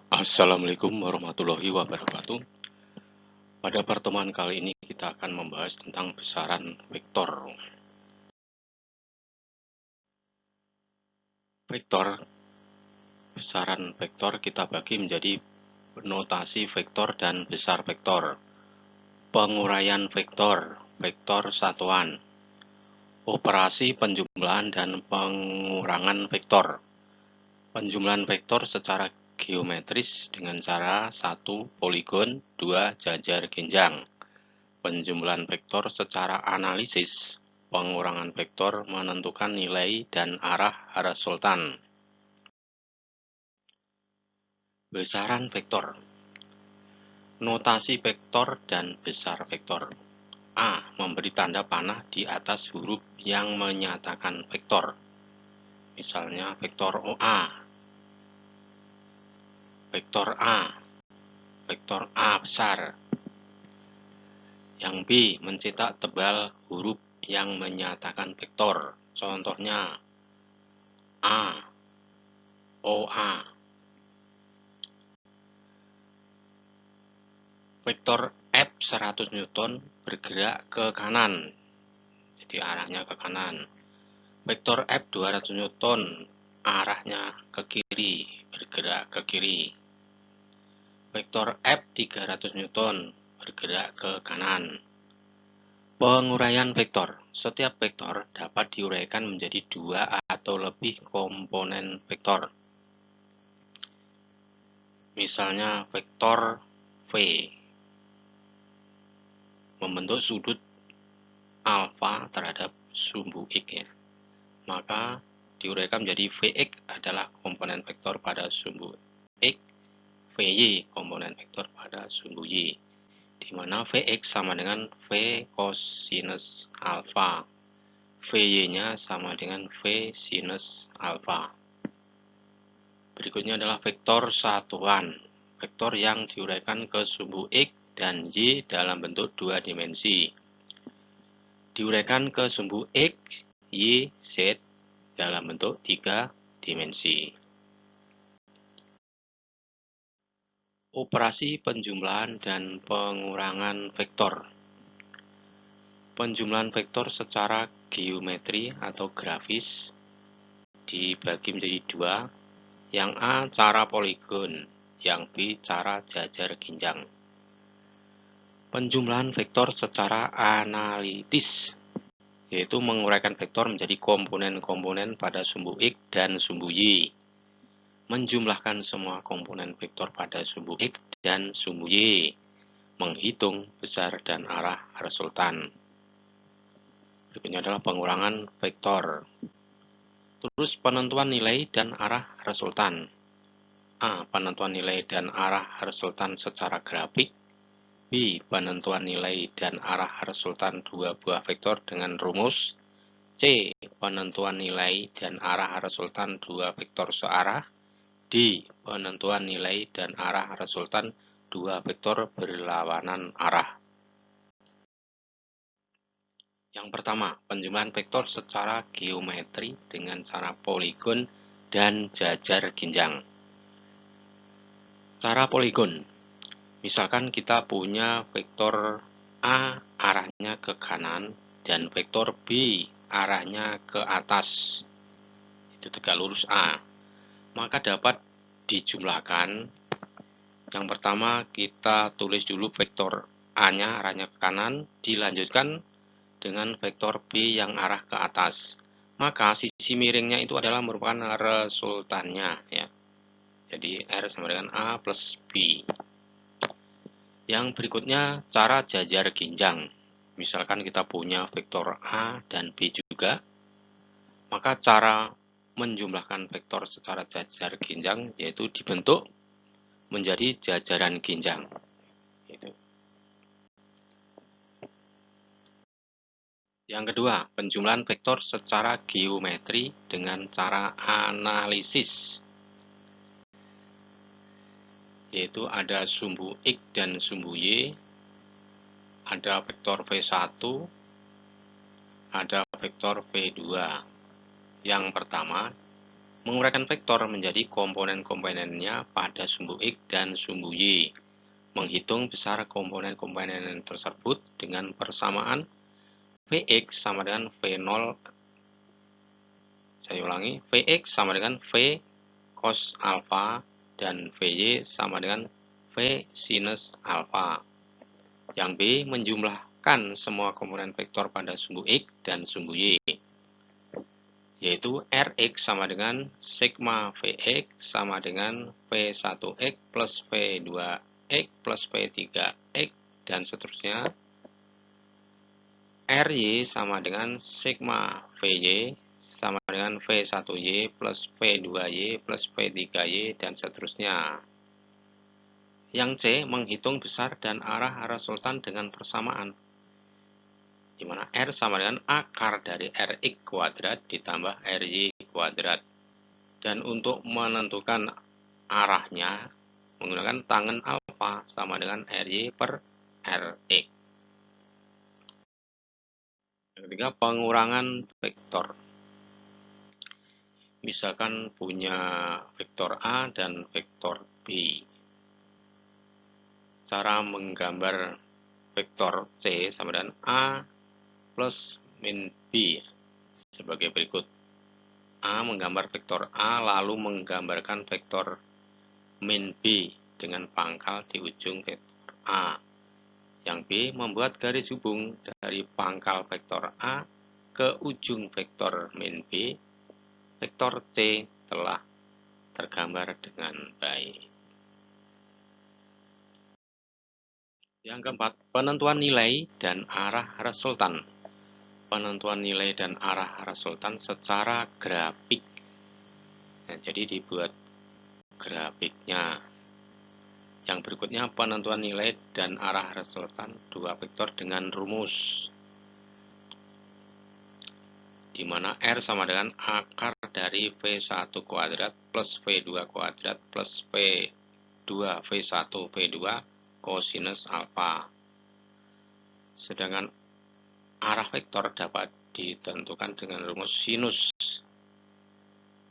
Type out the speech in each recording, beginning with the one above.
Assalamualaikum warahmatullahi wabarakatuh. Pada pertemuan kali ini kita akan membahas tentang besaran vektor. Besaran vektor kita bagi menjadi notasi vektor dan besar vektor, penguraian vektor, vektor satuan, operasi penjumlahan dan pengurangan vektor, penjumlahan vektor secara geometris dengan cara 1. Poligon, 2. Jajar genjang. Penjumlahan vektor secara analisis, pengurangan vektor menentukan nilai dan arah resultan. Besaran vektor. Notasi vektor dan besar vektor. A. Memberi tanda panah di atas huruf yang menyatakan vektor. Misalnya vektor OA. Vektor A. Vektor A besar. Yang B. Mencetak tebal huruf yang menyatakan vektor. Contohnya A, OA. Vektor F 100 Newton bergerak ke kanan. Jadi arahnya ke kanan. Vektor F 200 Newton arahnya ke kiri, bergerak ke kiri. Vektor F 300 Newton bergerak ke kanan. Penguraian vektor. Setiap vektor dapat diuraikan menjadi 2 atau lebih komponen vektor. Misalnya vektor V membentuk sudut alfa terhadap sumbu X ya. Maka diuraikan menjadi Vx adalah komponen vektor pada sumbu X, Vy komponen vektor pada sumbu Y, di mana Vx sama dengan V cosinus alfa, Vy-nya sama dengan V sinus alfa. Berikutnya adalah vektor satuan, vektor yang diuraikan ke sumbu X dan Y dalam bentuk 2 dimensi. Diuraikan ke sumbu X, Y, Z dalam bentuk 3 dimensi. Operasi penjumlahan dan pengurangan vektor. Penjumlahan vektor secara geometri atau grafis dibagi menjadi 2. Yang A cara poligon, yang B cara jajar genjang. Penjumlahan vektor secara analitis, yaitu menguraikan vektor menjadi komponen-komponen pada sumbu X dan sumbu Y. Menjumlahkan semua komponen vektor pada sumbu X dan sumbu Y. Menghitung besar dan arah resultan. Berikutnya adalah pengurangan vektor. Terus penentuan nilai dan arah resultan. A. Penentuan nilai dan arah resultan secara grafik. B. Penentuan nilai dan arah resultan 2 buah vektor dengan rumus. C. Penentuan nilai dan arah resultan 2 vektor searah. D. Penentuan nilai dan arah resultan 2 vektor berlawanan arah. Yang pertama, penjumlahan vektor secara geometri dengan cara poligon dan jajar genjang. Cara poligon. Misalkan kita punya vektor A arahnya ke kanan dan vektor B arahnya ke atas. Itu tegak lurus A. Maka dapat dijumlahkan. Yang pertama kita tulis dulu vektor A-nya arahnya ke kanan, dilanjutkan dengan vektor B yang arah ke atas. Maka sisi miringnya itu adalah merupakan resultannya ya. Jadi R sama dengan A plus B. Yang berikutnya cara jajar genjang. Misalkan kita punya vektor A dan B juga, maka cara menjumlahkan vektor secara jajar genjang yaitu dibentuk menjadi jajaran genjang. Yang kedua, penjumlahan vektor secara geometri dengan cara analisis. Yaitu ada sumbu X dan sumbu Y, ada vektor V1, ada vektor V2. Yang pertama, Menguraikan vektor menjadi komponen-komponennya pada sumbu X dan sumbu Y. Menghitung besar komponen-komponen tersebut dengan persamaan Vx sama dengan V0. Saya ulangi, Vx sama dengan V cos alpha dan Vy sama dengan V sinus alpha. Yang B menjumlahkan semua komponen vektor pada sumbu X dan sumbu Y, yaitu Rx sama dengan sigma Vx sama dengan V1x plus V2x plus V3x dan seterusnya. Ry sama dengan sigma Vy sama dengan V1y plus V2y plus V3y dan seterusnya. Yang C menghitung besar dan arah resultan dengan persamaan, di mana R sama dengan akar dari Rx kuadrat ditambah Ry kuadrat. Dan untuk menentukan arahnya menggunakan tangen alfa sama dengan Ry per Rx. Yang ketiga, pengurangan vektor. Misalkan punya vektor A dan vektor B. Cara menggambar vektor C sama dengan A plus min B sebagai berikut. A menggambar vektor A lalu menggambarkan vektor min B dengan pangkal di ujung vektor A. Yang B membuat garis hubung dari pangkal vektor A ke ujung vektor min B. Vektor C telah tergambar dengan baik. Yang keempat, penentuan nilai dan arah resultan. Penentuan nilai dan arah resultan secara grafik. Nah, jadi dibuat grafiknya. Yang berikutnya, penentuan nilai dan arah resultan dua vektor dengan rumus, di mana R sama dengan akar dari V1 kuadrat plus V2 kuadrat plus V2 V1 V2 kosinus alfa. Sedangkan arah vektor dapat ditentukan dengan rumus sinus,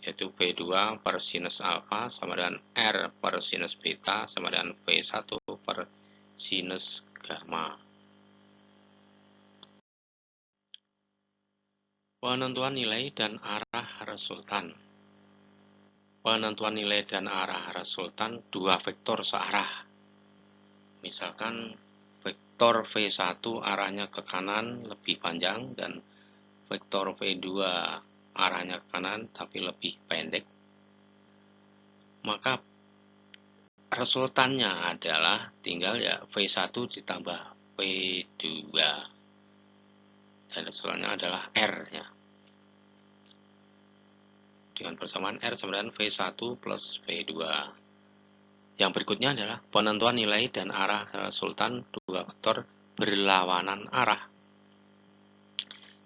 yaitu V2 per sinus alfa sama dengan R per sinus beta sama dengan V1 per sinus gamma. Penentuan nilai dan arah resultan. Penentuan nilai dan arah resultan dua vektor searah. Misalkan vektor V1 arahnya ke kanan lebih panjang dan vektor V2 arahnya ke kanan tapi lebih pendek. Maka resultannya adalah tinggal ya V1 ditambah V2. Dan resultannya adalah R ya. Dengan persamaan R sama dengan V1 plus V2. Yang berikutnya adalah penentuan nilai dan arah resultan dua vektor berlawanan arah.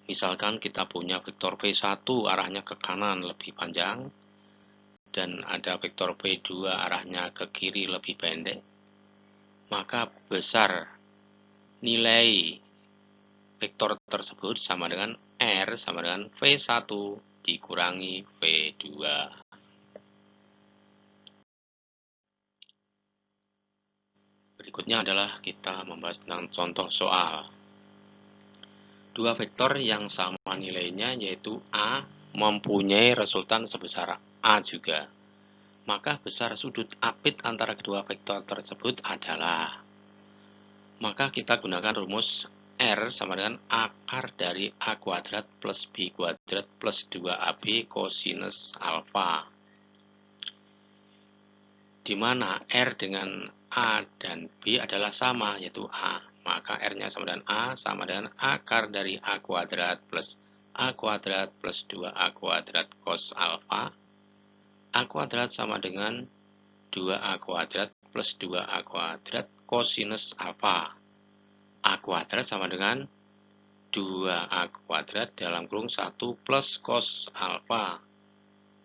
Misalkan kita punya vektor V1 arahnya ke kanan lebih panjang dan ada vektor V2 arahnya ke kiri lebih pendek. Maka besar nilai vektor tersebut sama dengan R sama dengan V1 dikurangi V2. Berikutnya adalah kita membahas tentang contoh soal. Dua vektor yang sama nilainya yaitu A mempunyai resultan sebesar A juga. Maka besar sudut apit antara kedua vektor tersebut adalah. Maka kita gunakan rumus R sama dengan akar dari A kuadrat plus B kuadrat plus 2AB kosinus alfa. Di mana R dengan A dan B adalah sama, yaitu A. Maka R-nya sama dengan A, sama dengan akar dari A kuadrat plus 2A kuadrat cos alfa. A kuadrat sama dengan 2A kuadrat plus 2A kuadrat kosinus alfa. A kuadrat sama dengan 2A kuadrat dalam kurung 1 plus cos alfa.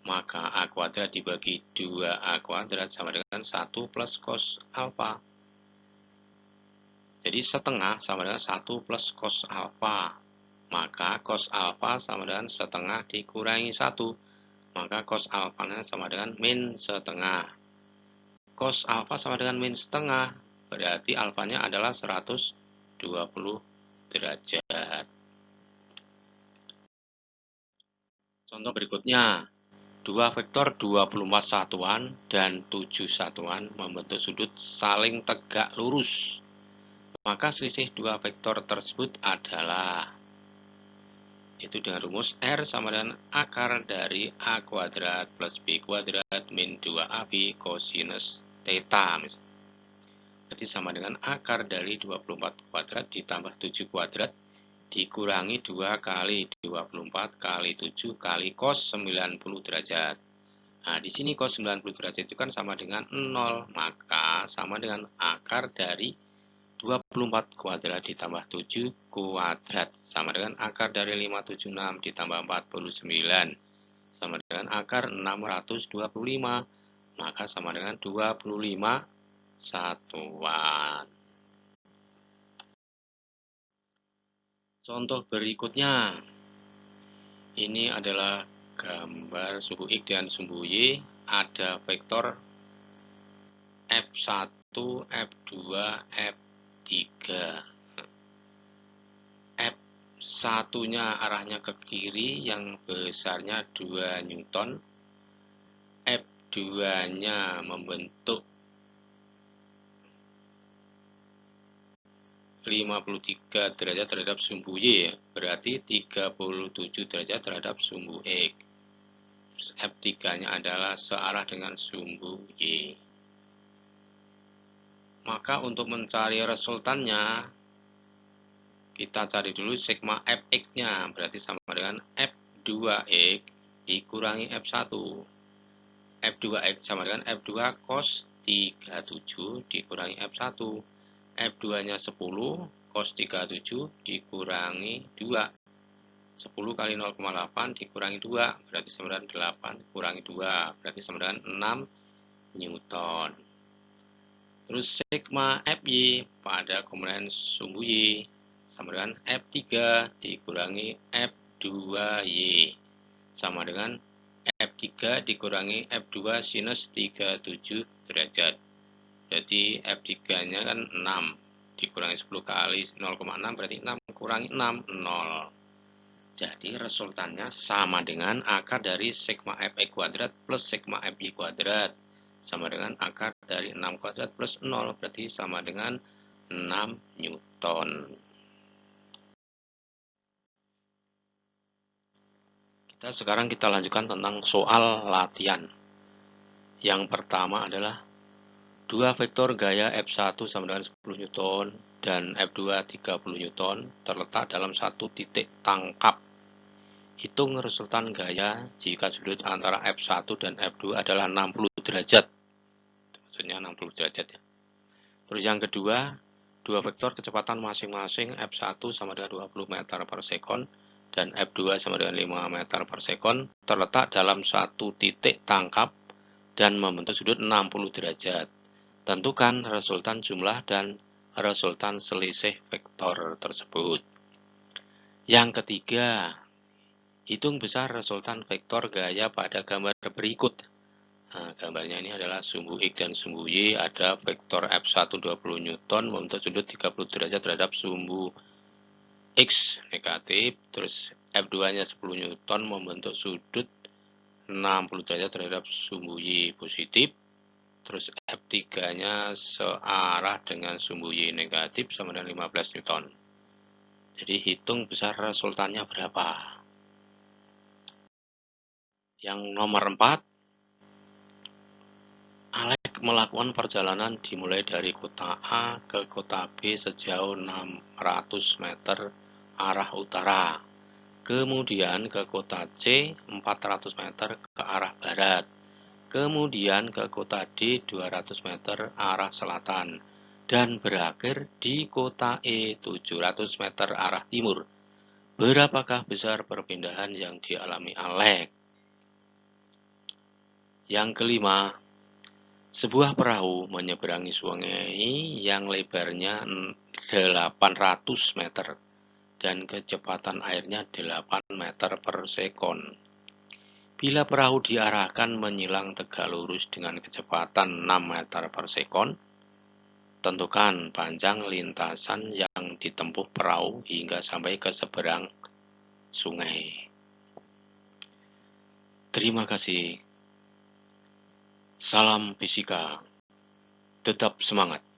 Maka A kuadrat dibagi 2A kuadrat sama dengan 1 plus cos alfa. Jadi setengah sama dengan 1 plus cos alfa. Maka cos alfa sama dengan setengah dikurangi 1. maka cos alfanya sama dengan min setengah. Cos alfa sama dengan min setengah, berarti alfanya adalah 120 derajat. Contoh berikutnya, dua vektor 24 satuan dan 7 satuan membentuk sudut saling tegak lurus. Maka selisih dua vektor tersebut adalah, itu dengan rumus R sama dengan akar dari A kuadrat plus B kuadrat min 2AB kosinus theta. Jadi sama dengan akar dari 24 kuadrat ditambah 7 kuadrat dikurangi 2 kali 24 kali 7 kali cos 90 derajat. Nah, di sini cos 90 derajat itu kan sama dengan 0, maka sama dengan akar dari 24 kuadrat ditambah 7 kuadrat. Sama dengan akar dari 576 ditambah 49. Sama dengan akar 625. Maka sama dengan 25 satuan. Contoh berikutnya, ini adalah gambar sumbu X dan sumbu Y. Ada vektor F1, F2, F3. F1-nya arahnya ke kiri yang besarnya 2 Newton. F2-nya membentuk 53 derajat terhadap sumbu Y, ya. Berarti 37 derajat terhadap sumbu X. Terus F3-nya adalah searah dengan sumbu Y. Maka untuk mencari resultannya, kita cari dulu sigma Fx-nya, berarti sama dengan F2X dikurangi F1. F2X sama dengan F2 cos 37 dikurangi F1. F2-nya 10, cos 37 dikurangi 2. 10 kali 0,8 dikurangi 2, berarti sama dengan 8, kurangi 2, berarti sama dengan 6 Newton. Terus sigma Fy pada komponen sumbu Y sama dengan F3 dikurangi F2Y sama dengan F3 dikurangi F2 sinus 37 derajat. Jadi F3-nya kan 6, dikurangi 10 kali 0,6 berarti 6 kurangi 6, 0. Jadi resultannya sama dengan akar dari sigma Fx kuadrat plus sigma Fy kuadrat. Sama dengan akar dari 6 kuadrat plus 0, berarti sama dengan 6 Newton. Sekarang kita lanjutkan tentang soal latihan. Yang pertama adalah dua vektor gaya F1 sama dengan 10 Newton dan F2 30 Newton terletak dalam satu titik tangkap. Hitung resultan gaya jika sudut antara F1 dan F2 adalah 60 derajat. Maksudnya 60 derajat ya. Terus yang kedua, dua vektor kecepatan masing-masing F1 sama dengan 20 meter per sekon dan F2 sama dengan 5 meter per sekon terletak dalam satu titik tangkap dan membentuk sudut 60 derajat. Tentukan resultan jumlah dan resultan selisih vektor tersebut. Yang ketiga, hitung besar resultan vektor gaya pada gambar berikut. Nah, gambarnya ini adalah sumbu X dan sumbu Y. Ada vektor F1 20 Newton membentuk sudut 30 derajat terhadap sumbu X negatif. Terus F2-nya 10 Newton membentuk sudut 60 derajat terhadap sumbu Y positif. Terus F3-nya searah dengan sumbu Y negatif sama dengan 15 Newton. Jadi hitung besar resultannya berapa. Yang nomor 4, Alek melakukan perjalanan dimulai dari kota A ke kota B sejauh 600 meter arah utara. Kemudian ke kota C 400 meter ke arah barat. Kemudian ke kota D 200 meter arah selatan dan berakhir di kota E 700 meter arah timur. Berapakah besar perpindahan yang dialami Alek? Yang kelima, sebuah perahu menyeberangi sungai yang lebarnya 800 meter dan kecepatan airnya 8 meter per sekon. Bila perahu diarahkan menyilang tegak lurus dengan kecepatan 6 meter per sekon, tentukan panjang lintasan yang ditempuh perahu hingga sampai ke seberang sungai. Terima kasih. Salam fisika. Tetap semangat.